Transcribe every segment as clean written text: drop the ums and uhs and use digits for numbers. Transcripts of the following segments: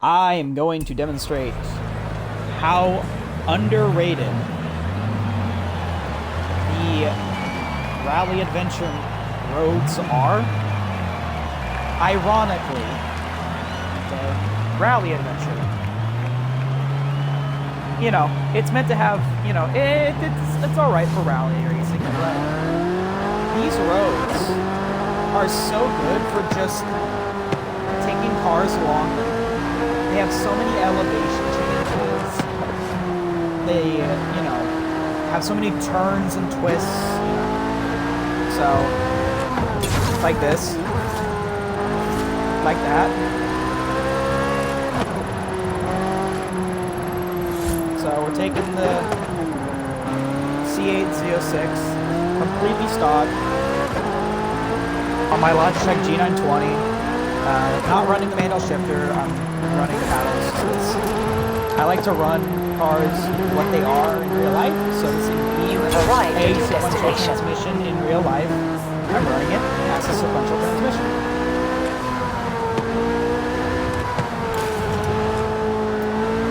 I am going to demonstrate how underrated the Rally Adventure roads are. Ironically, the Rally Adventure, you know, it's meant to have, you know, it's all right for rally racing, but these roads are so good for just taking cars along them. They have so many elevation changes. They, you know, have so many turns and twists, you know. So, like this. Like that. So we're taking the C8 Z06, completely stock, on my Logitech G920. Not running the manual shifter, I'm running the paddles. I like to run cars what they are in real life, so this is a sequential transmission in real life. I'm running it as a sequential transmission.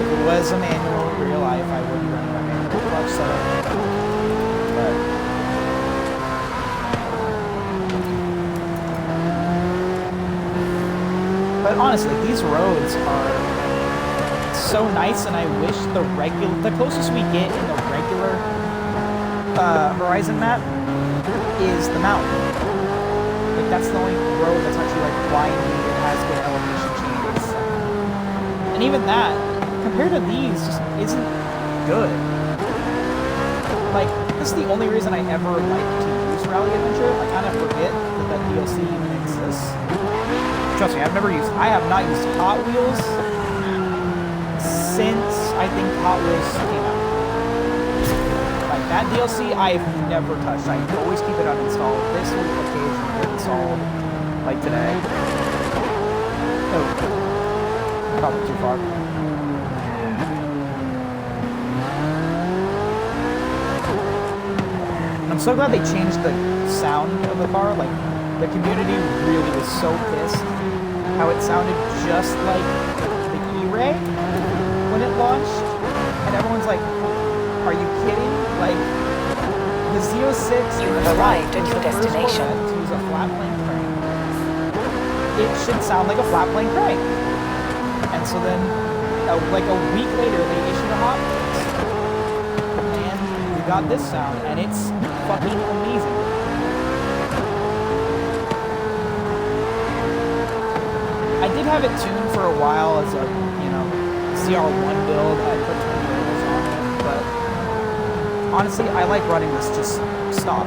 If it was a manual in real life, I wouldn't run my manual clutch setup. But honestly, these roads are so nice, and I wish the closest we get in the regular Horizon map is the mountain. Like, that's the only road that's actually like windy and has good elevation changes. And even that, compared to these, just isn't good. Like, this is the only reason I ever like to use Rally Adventure. I kind of forget that DLC even exists. Trust me, I have not used Hot Wheels since I think Hot Wheels came out. Like, that DLC I've never touched. I always keep it uninstalled. This will occasionally get installed, like today. Oh, probably too far. I'm so glad they changed the sound of the car. Like, the community really was so pissed how it sounded just like the E-Ray when it launched. And everyone's like, are you kidding? Like, the Z06 you have arrived at your destination. To use a flat plane crank. It should sound like a flat plane crank. And so then, like a week later, they issued a hot fix. And we got this sound, and it's fucking amazing. I did have it tuned for a while as a, you know, CR1 build. I put twin turbos on it, but honestly, I like running this just stock.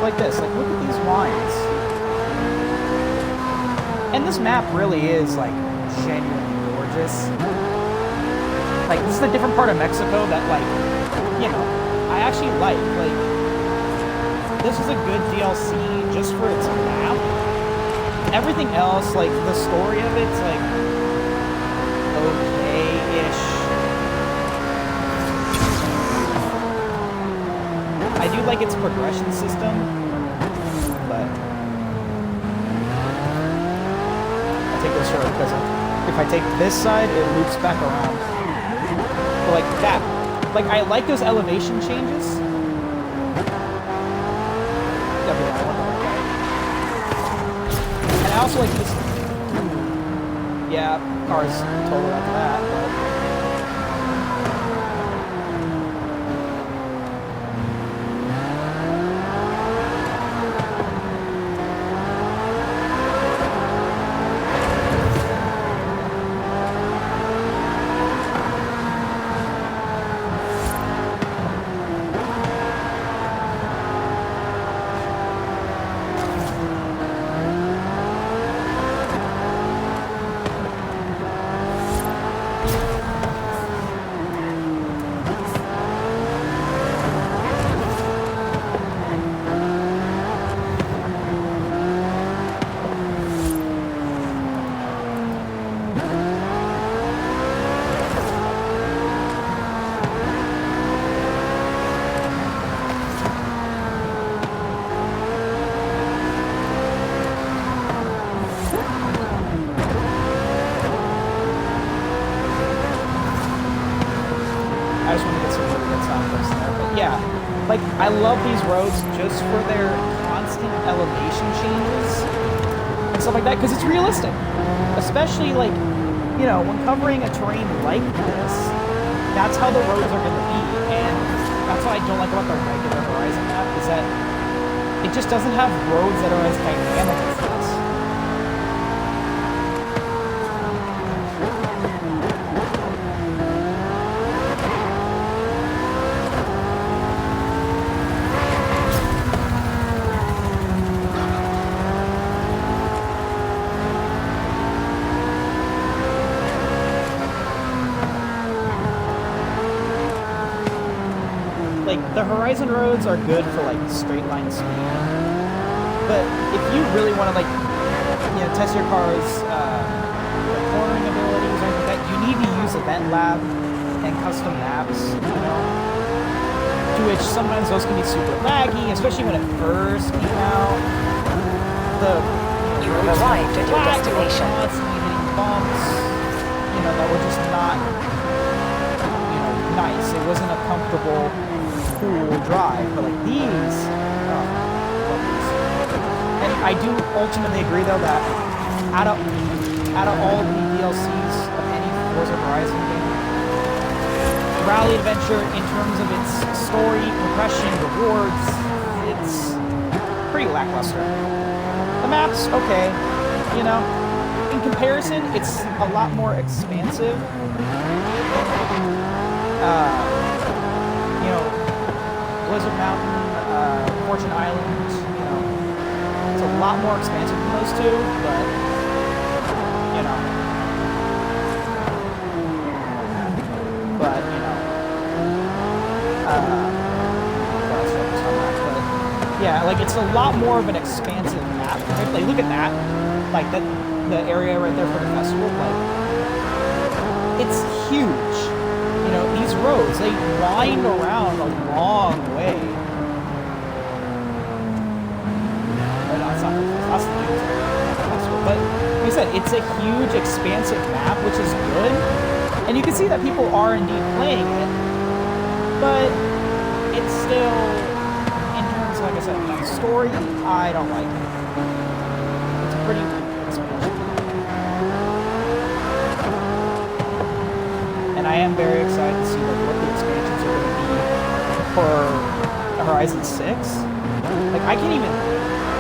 Like this, like, look at these lines. And this map really is, like, genuinely gorgeous. Like, this is a different part of Mexico that, like, you know, I actually like. Like, this is a good DLC just for its map. Everything else, like, the story of it's, like, okay-ish. I do like its progression system, but I take this road because if I take this side, it loops back around. But like that, like, I like those elevation changes. And I also like this. Yeah, cars totally after that, but. yeah, like I love these roads just for their constant elevation changes and stuff like that because it's realistic, especially like when covering a terrain like this. That's how the roads are going to be, and that's what I don't like about the regular Horizon map is that it just doesn't have roads that are as dynamic as this. The Horizon roads are good for like straight line speed, but if you really want to test your car's cornering abilities or anything like that, you need to use Event Lab and custom maps, to which sometimes those can be super laggy, especially when it first came out. You have arrived at your destination. Constantly hitting bumps, that were just not, nice. It wasn't a comfortable, cool drive, but like these, and I do ultimately agree though that out of all the DLCs of any Forza Horizon game, Rally Adventure in terms of its story, progression, rewards, it's pretty lackluster. The map's okay, in comparison, it's a lot more expansive. Blizzard Mountain, Fortune Island, it's a lot more expansive than those two, but, yeah, like, it's a lot more of an expansive map. Like, look at that, like, the area right there for the festival, like, it's huge. These roads, they wind around a long way. But that's not the dudes area. But like I said, it's a huge, expansive map, which is good. And you can see that people are indeed playing it. But it's still, in terms of, like I said, the story, I don't like it. It's a pretty weak expansion. And I am very excited to see what the expansions are going to be for Horizon 6. Like, I can't even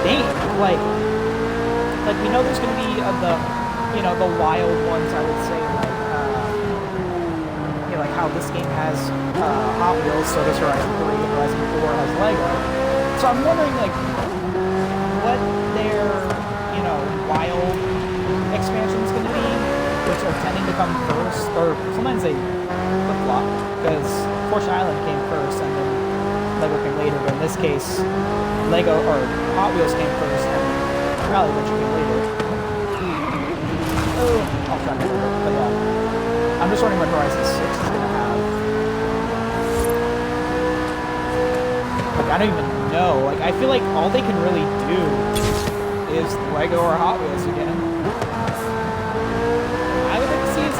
think. Like we know there's going to be the wild ones. I would say like how this game has Hot Wheels, so does Horizon 3, and Horizon 4 has Lego. So I'm wondering like what their wild expansion is going to be, which are tending to come first, or sometimes they flip-flop, because Fortune Island came first and then Lego came later, but in this case, Lego, or Hot Wheels came first and Rally Adventure came later. Oh, I'll try to remember, but yeah. I'm just wondering what Horizon 6 is going to have. Like, I don't even know. Like, I feel like all they can really do is Lego or Hot Wheels again.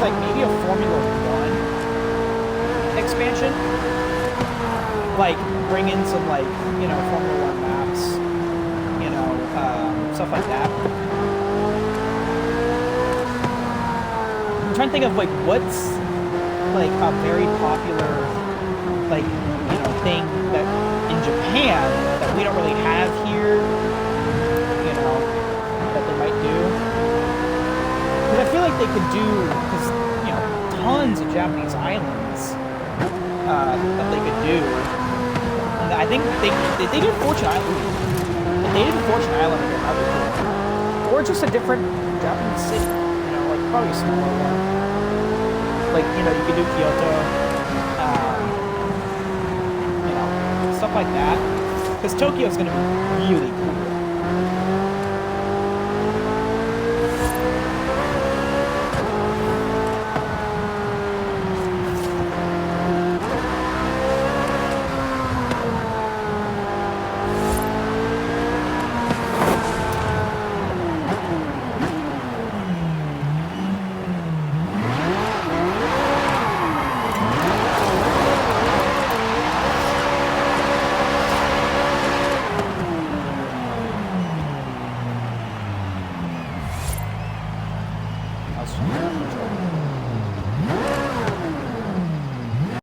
Like maybe a Formula 1 expansion, like bring in some Formula 1 maps, stuff like that. I'm trying to think of like what's like a very popular thing that in Japan that we don't really have here, that they might do. Because I feel like they could do, tons of Japanese islands that they could do. And I think they did Fortune Island. If they did Fortune Island again, that'd be cool. Or just a different Japanese city. Like probably a smaller one. Like, you could do Kyoto. Stuff like that. Because Tokyo's gonna be really cool.